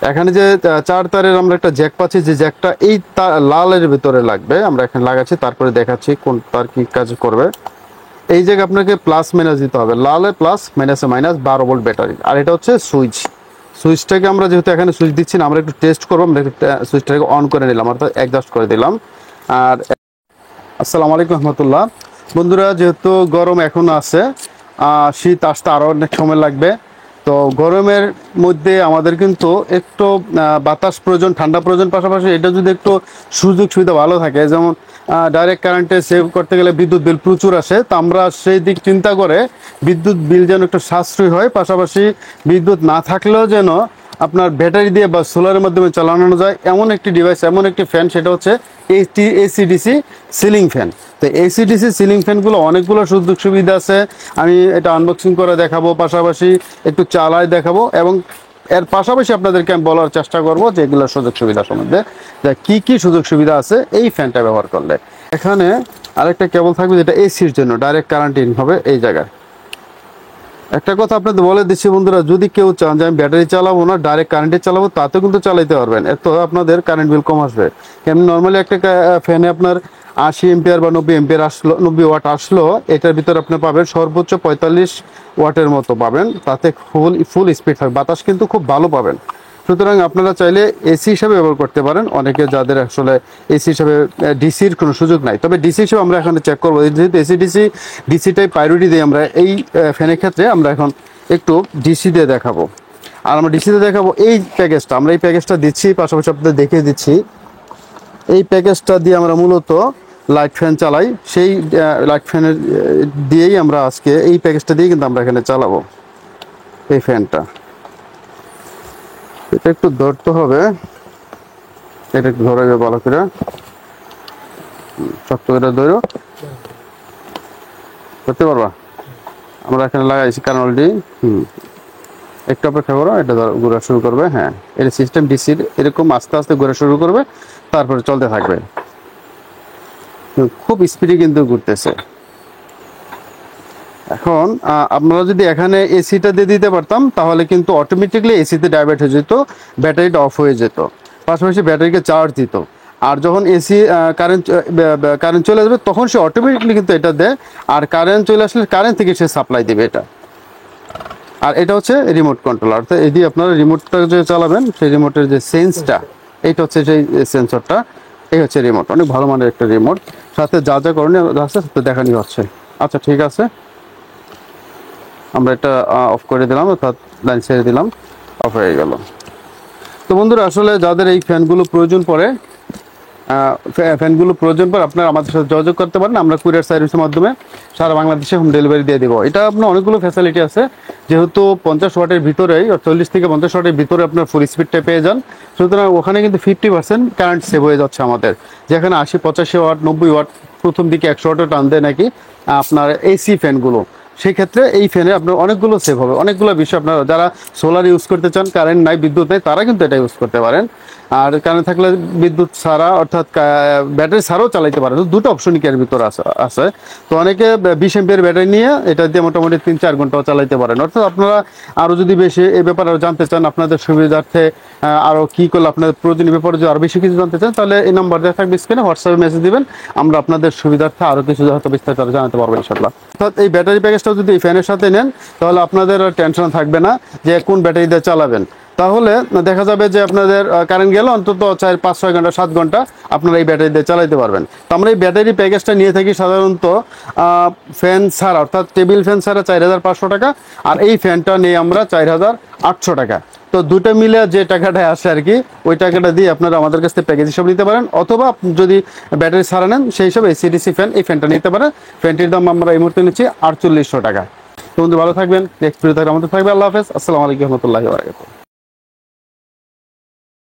এখানে যে 4 তারের আমরা একটা জ্যাক পাচ্ছি, যে জ্যাকটা এই লালের ভিতরে লাগবে, আমরা এখানে লাগাচ্ছি, তারপরে দেখাচ্ছি কোন তার কি কাজ করবে। এই জায়গায় আপনাকে প্লাস মাইনাস দিতে হবে, লালে প্লাস মাইনাসে মাইনাস, 12 ভোল্ট ব্যাটারি। আর এটা হচ্ছে সুইচ। সুইচটাকে আমরা যেহেতু এখানে সুইচ দিচ্ছি না, আমরা একটু টেস্ট করবো। আমরা একটু সুইচটাকে অন করে নিলাম, অর্থাৎ অ্যাডজাস্ট করে দিলাম। আর আসসালামু আলাইকুম রহমতুল্লাহ। বন্ধুরা, যেহেতু গরম এখন আছে, শীত আসতে আরও অনেক সময় লাগবে। তো গরমের মধ্যে আমাদের কিন্তু একটু বাতাস প্রয়োজন, ঠান্ডা প্রয়োজন, পাশাপাশি এটা যদি একটু সুযোগ সুবিধা ভালো থাকে, যেমন ডাইরেক্ট কারেন্টে সেভ করতে গেলে বিদ্যুৎ বিল প্রচুর আসে, তো আমরা সেই দিক চিন্তা করে বিদ্যুৎ বিল যেন একটু সাশ্রয়ী হয়, পাশাপাশি বিদ্যুৎ না থাকলেও যেন আপনার ব্যাটারি দিয়ে বা সোলারের মাধ্যমে চালানো যায় এমন একটি ডিভাইস, এমন একটি ফ্যান, সেটা হচ্ছে এসিডিসি সিলিং ফ্যান। তো এসিডিসি সিলিং ফ্যানগুলো অনেকগুলো সুযোগ সুবিধা আছে। আমি এটা আনবক্সিং করে দেখাবো, পাশাপাশি একটু চালায় দেখাবো, এবং এর পাশাপাশি আপনাদেরকে আমি বলার চেষ্টা করবো যে এগুলোর সুযোগ সুবিধা সম্বন্ধে, যে কী কী সুযোগ সুবিধা আছে এই ফ্যানটা ব্যবহার করলে। এখানে আরেকটা কেবল থাকবে, যেটা এসির জন্য ডাইরেক্ট কারেন্ট ইন হবে এই জায়গায়। একটা কথা আপনাদের বলে দিচ্ছি বন্ধুরা, যদি কেউ চান যে আমি ব্যাটারি চালাবো না, ডাইরেক্ট কারেন্টে চালাবো, তাতেও কিন্তু চালাইতে পারবেন। এত আপনাদের কারেন্ট বিল কম আসবে। কেমন নর্মালি একটা ফ্যানে আপনার 80 এম্পিয়ার বা 90 এম্পিয়ার আসলো, 90 ওয়াট আসলো, এটার ভিতরে আপনি পাবেন সর্বোচ্চ 45 ওয়াটের মতো পাবেন। তাতে ফুল স্পিড থাকবে, বাতাস কিন্তু খুব ভালো পাবেন। সুতরাং আপনারা চাইলে এসি হিসাবে ব্যবহার করতে পারেন। অনেকে যাদের আসলে এসি হিসাবে ডিসির কোনো সুযোগ নাই, তবে ডিসি হিসেবে আমরা এখানে চেক করবো। যেহেতু এসি ডিসিটাই প্রায়োরিটি দিই আমরা এই ফ্যানের ক্ষেত্রে, আমরা এখন একটু ডিসি দিয়ে দেখাবো। আর আমরা ডিসিতে দেখাবো এই প্যাকেজটা, আমরা এই প্যাকেজটা দিচ্ছি, পাশাপাশি আপনাদের দেখিয়ে দিচ্ছি। এই প্যাকেজটা দিয়ে আমরা মূলত লাইট ফ্যান চালাই, সেই লাইট ফ্যানের দিয়েই আমরা আজকে এই প্যাকেজটা দিয়ে কিন্তু আমরা এখানে চালাবো এই ফ্যানটা। এটা একটু ধরতে হবে, এটা একটু ধরে ভালো করে, শক্ত করে ধরো, করতে পারবা। আমরা এখানে লাগাইছি কারণ অলরেডি একটু অপেক্ষা করো, এটা ঘোরা শুরু করবে। হ্যাঁ, এটা সিস্টেম ডিসির এরকম আস্তে আস্তে ঘোরা শুরু করবে, তারপরে চলতে থাকবে। খুব স্পিডে কিন্তু ঘুরতেছে। এখন আপনারা যদি এখানে এসিটা দিয়ে দিতে পারতাম, তাহলে কিন্তু অটোমেটিকলি এসিতে ডাইভার্ট হয়ে যেত, ব্যাটারিটা অফ হয়ে যেত, পাশাপাশি ব্যাটারিকে চার্জ দিত। আর যখন এসি কারেন্ট চলে যাবে, তখন সে অটোমেটিকলি কিন্তু এটা দেয়, আর কারেন্ট চলে আসলে কারেন্ট থেকে সে সাপ্লাই দেবে এটা। আর এটা হচ্ছে রিমোট কন্ট্রোলার। তো এই দিয়ে আপনারা রিমোটটা যে চালাবেন, সেই রিমোটের যে সেন্সটা, এইটা হচ্ছে সেই সেন্সরটা, এই হচ্ছে রিমোট। অনেক ভালো মানের একটা রিমোট, সাথে যা যা করণীয় আছে সাথে দেখানি হচ্ছে। আচ্ছা, ঠিক আছে, আমরা এটা অফ করে দিলাম, অর্থাৎ লাইন ছেড়ে দিলাম, অফ হয়ে গেল। তো বন্ধুরা, আসলে যাদের এই ফ্যানগুলো প্রয়োজন পড়ে, আপনারা আমাদের সাথে যোগাযোগ করতে পারেন। আমরা কুরিয়ার সার্ভিসের মাধ্যমে সারা বাংলাদেশে হোম ডেলিভারি দিয়ে দেবো। এটা আপনার অনেকগুলো ফ্যাসিলিটি আছে, যেহেতু 50 ওয়াটের ভিতরেই, 40 থেকে 50 ওয়াটের ভিতরে আপনার ফুল স্পিডটা পেয়ে যান। সুতরাং ওখানে কিন্তু 50% কারেন্ট সেভ হয়ে যাচ্ছে আমাদের। যেখানে 80, 85 ওয়াট, 90 ওয়াট, প্রথম দিকে 100 ওয়াটও টান দেয় নাকি আপনার এসি ফ্যানগুলো। সেই ক্ষেত্রে এই ফ্যানে আপনার অনেকগুলো সেভ হবে, অনেকগুলো বিষয়। আপনারা যারা সোলার ইউজ করতে চান, কারেন্ট নাই, বিদ্যুৎ নেই, তারা কিন্তু এটা ইউজ করতে পারেন। আর কারেন্ট থাকলে বিদ্যুৎ ছাড়া, অর্থাৎ ব্যাটারি ছাড়াও চালাইতে পারেন। দুটো অপশনই এর ভিতরে আছে। তো অনেকে 20 এমপিয়ার ব্যাটারি নিয়ে এটা দিয়ে মোটামুটি 3-4 ঘন্টাও চালাইতে পারেন। অর্থাৎ আপনারা আরও যদি বেশি এই ব্যাপারে আরও জানতে চান, আপনাদের সুবিধার্থে আরও কী করলে আপনাদের প্রয়োজনীয় ব্যাপারে যদি আরও বেশি কিছু জানতে চান, তাহলে এই নাম্বার দেওয়া থাকবে স্ক্রিনে, হোয়াটসঅ্যাপে মেসেজ দিবেন, আমরা আপনাদের সুবিধার্থে আরও কিছু হয়তো বিস্তারিত জানাতে পারবো ইনশাআল্লাহ। অর্থাৎ এই ব্যাটারি প্যাকেজটাও যদি এই ফ্যানের সাথে নেন, তাহলে আপনাদের টেনশন থাকবে না যে কোন ব্যাটারি দিয়ে চালাবেন। তাহলে দেখা যাবে যে আপনাদের কারেন্ট গেলে অন্তত 4-5-6 ঘন্টা, 7 ঘন্টা আপনারা এই ব্যাটারি দিয়ে চালাতে পারবেন। তো আমরা এই ব্যাটারি প্যাকেজটা নিয়ে থাকি সাধারণত ফ্যান ছাড়া, অর্থাৎ টেবিল ফ্যান ছাড়া 4,500 টাকা, আর এই ফ্যানটা নিয়ে আমরা 4,800 টাকা। তো দুটো মিলে যে টাকাটা আসে আর কি, ওই টাকাটা দিয়ে আপনারা আমাদের কাছ থেকে প্যাকেজ হিসাবে নিতে পারেন, অথবা যদি ব্যাটারি ছাড়া নেন, সেই হিসাবে এসিডিসি ফ্যান, এই ফ্যানটা নিতে পারেন। ফ্যানটির দাম আমরা এই মুহূর্তে নিচ্ছি 4,800 টাকা। তো বন্ধু, ভালো থাকবেন, নেক্সট ভিডিও থাকবে আমাদের থাকবে। আল্লাহ হাফেজ, আসসালামু আলাইকুম রহমতুল্লাহি ওয়া বারাকাতুহু।